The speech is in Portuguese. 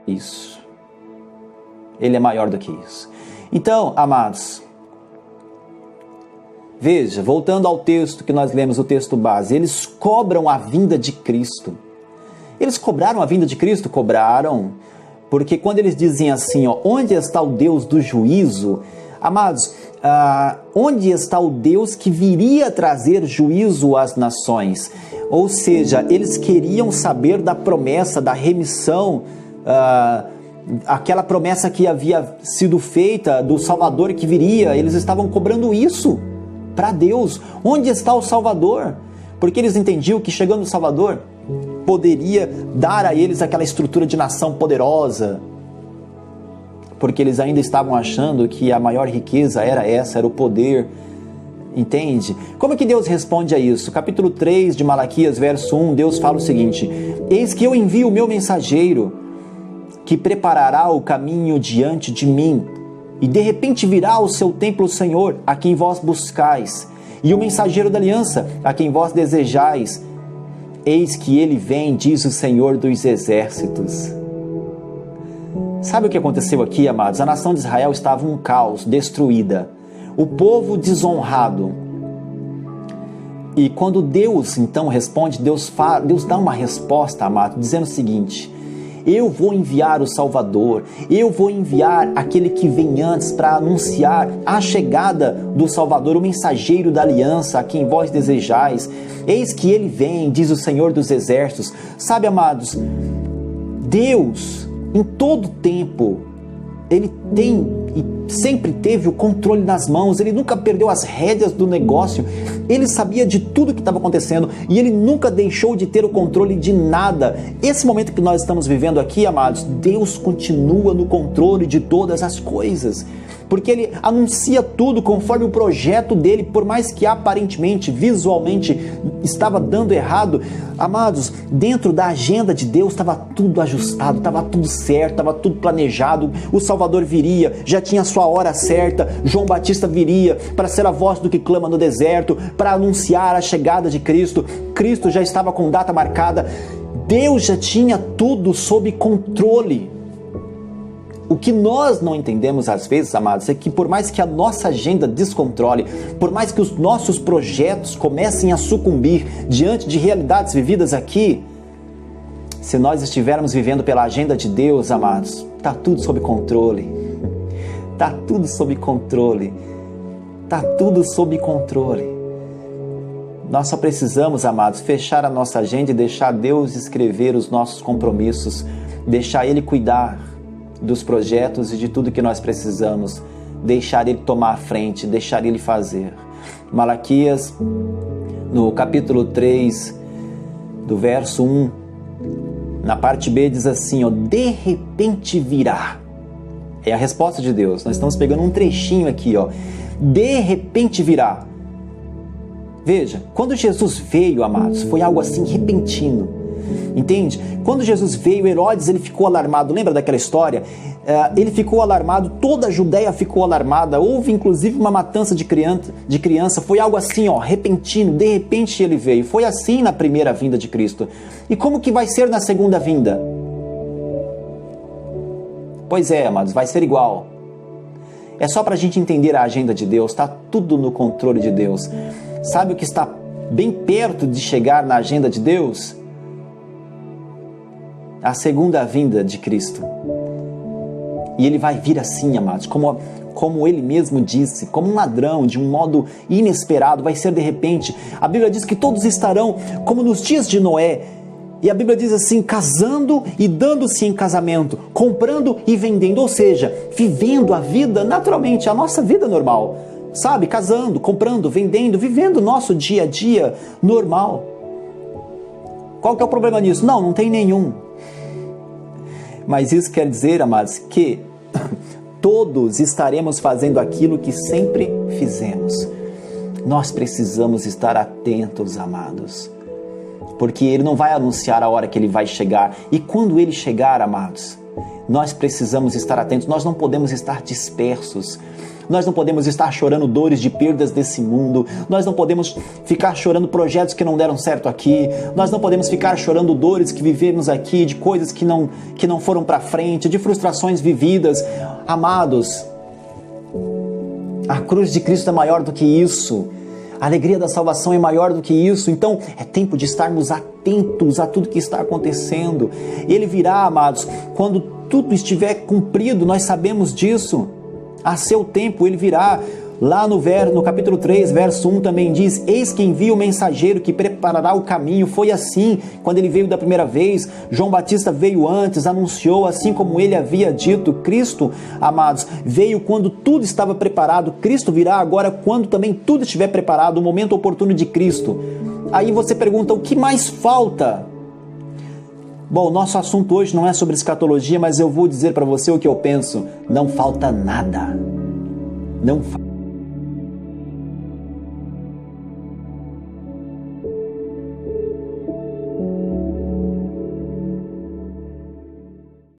isso. Ele é maior do que isso. Então, amados, veja, voltando ao texto que nós lemos, o texto base, eles cobram a vinda de Cristo. Eles cobraram a vinda de Cristo? Cobraram, porque quando eles dizem assim, ó, onde está o Deus do juízo? Amados, onde está o Deus que viria trazer juízo às nações? Ou seja, eles queriam saber da promessa, da remissão, aquela promessa que havia sido feita do Salvador que viria. Eles estavam cobrando isso para Deus. Onde está o Salvador? Porque eles entendiam que chegando o Salvador poderia dar a eles aquela estrutura de nação poderosa, porque eles ainda estavam achando que a maior riqueza era essa, era o poder. Entende? Como que Deus responde a isso? Capítulo 3 de Malaquias, verso 1, Deus fala o seguinte: eis que eu envio o meu mensageiro, que preparará o caminho diante de mim, e de repente virá ao seu templo o Senhor, a quem vós buscais, e o mensageiro da aliança, a quem vós desejais. Eis que ele vem, diz o Senhor dos exércitos. Sabe o que aconteceu aqui, amados? A nação de Israel estava um caos, destruída. O povo desonrado. E quando Deus então responde, Deus dá uma resposta, amado, dizendo o seguinte: eu vou enviar o Salvador, eu vou enviar aquele que vem antes para anunciar a chegada do Salvador, o mensageiro da aliança, a quem vós desejais. Eis que ele vem, diz o Senhor dos exércitos. Sabe, amados, Deus, em todo tempo, Ele tem e sempre teve o controle nas mãos. Ele nunca perdeu as rédeas do negócio. Ele sabia de tudo que estava acontecendo e Ele nunca deixou de ter o controle de nada. Esse momento que nós estamos vivendo aqui, amados, Deus continua no controle de todas as coisas, porque Ele anuncia tudo conforme o projeto dEle, por mais que aparentemente, visualmente, estava dando errado. Amados, dentro da agenda de Deus estava tudo ajustado, estava tudo certo, estava tudo planejado. O Salvador viria, já tinha a sua hora certa. João Batista viria para ser a voz do que clama no deserto, para anunciar a chegada de Cristo. Cristo já estava com data marcada. Deus já tinha tudo sob controle. O que nós não entendemos às vezes, amados, é que por mais que a nossa agenda descontrole, por mais que os nossos projetos comecem a sucumbir diante de realidades vividas aqui, se nós estivermos vivendo pela agenda de Deus, amados, está tudo sob controle. Está tudo sob controle. Está tudo sob controle. Nós só precisamos, amados, fechar a nossa agenda e deixar Deus escrever os nossos compromissos, deixar Ele cuidar dos projetos e de tudo que nós precisamos, deixar Ele tomar a frente, deixar Ele fazer. Malaquias, no capítulo 3, do verso 1, na parte B diz assim, ó, de repente virá. É a resposta de Deus. Nós estamos pegando um trechinho aqui, ó. De repente virá. Veja, quando Jesus veio, amados, foi algo assim repentino. Entende? Quando Jesus veio, Herodes, ele ficou alarmado. Lembra daquela história? Ele ficou alarmado, toda a Judéia ficou alarmada. Houve inclusive uma matança de criança. Foi algo assim, ó, repentino. De repente ele veio. Foi assim na primeira vinda de Cristo. E como que vai ser na segunda vinda? Pois é, amados, vai ser igual. É só para a gente entender a agenda de Deus. Está tudo no controle de Deus. Sabe o que está bem perto de chegar na agenda de Deus? A segunda vinda de Cristo. E Ele vai vir assim, amados, como Ele mesmo disse, como um ladrão, de um modo inesperado, vai ser de repente. A Bíblia diz que todos estarão como nos dias de Noé. E a Bíblia diz assim, casando e dando-se em casamento, comprando e vendendo, ou seja, vivendo a vida naturalmente, a nossa vida normal. Sabe, casando, comprando, vendendo, vivendo o nosso dia a dia normal. Qual que é o problema nisso? Não tem nenhum. Mas isso quer dizer, amados, que todos estaremos fazendo aquilo que sempre fizemos. Nós precisamos estar atentos, amados, porque Ele não vai anunciar a hora que Ele vai chegar. E quando Ele chegar, amados, nós precisamos estar atentos. Nós não podemos estar dispersos. Nós não podemos estar chorando dores de perdas desse mundo. Nós não podemos ficar chorando projetos que não deram certo aqui. Nós não podemos ficar chorando dores que vivemos aqui, de coisas que não foram para frente, de frustrações vividas. Amados, a cruz de Cristo é maior do que isso. A alegria da salvação é maior do que isso. Então é tempo de estarmos atentos a tudo que está acontecendo. Ele virá, amados, quando tudo estiver cumprido. Nós sabemos disso. A seu tempo ele virá. Lá no capítulo 3, verso 1 também diz: eis que envia o mensageiro que preparará o caminho. Foi assim quando ele veio da primeira vez. João Batista veio antes, anunciou assim como ele havia dito. Cristo, amados, veio quando tudo estava preparado. Cristo virá agora quando também tudo estiver preparado, o momento oportuno de Cristo. Aí você pergunta, o que mais falta? Bom, nosso assunto hoje não é sobre escatologia, mas eu vou dizer para você o que eu penso. Não falta nada. Não falta.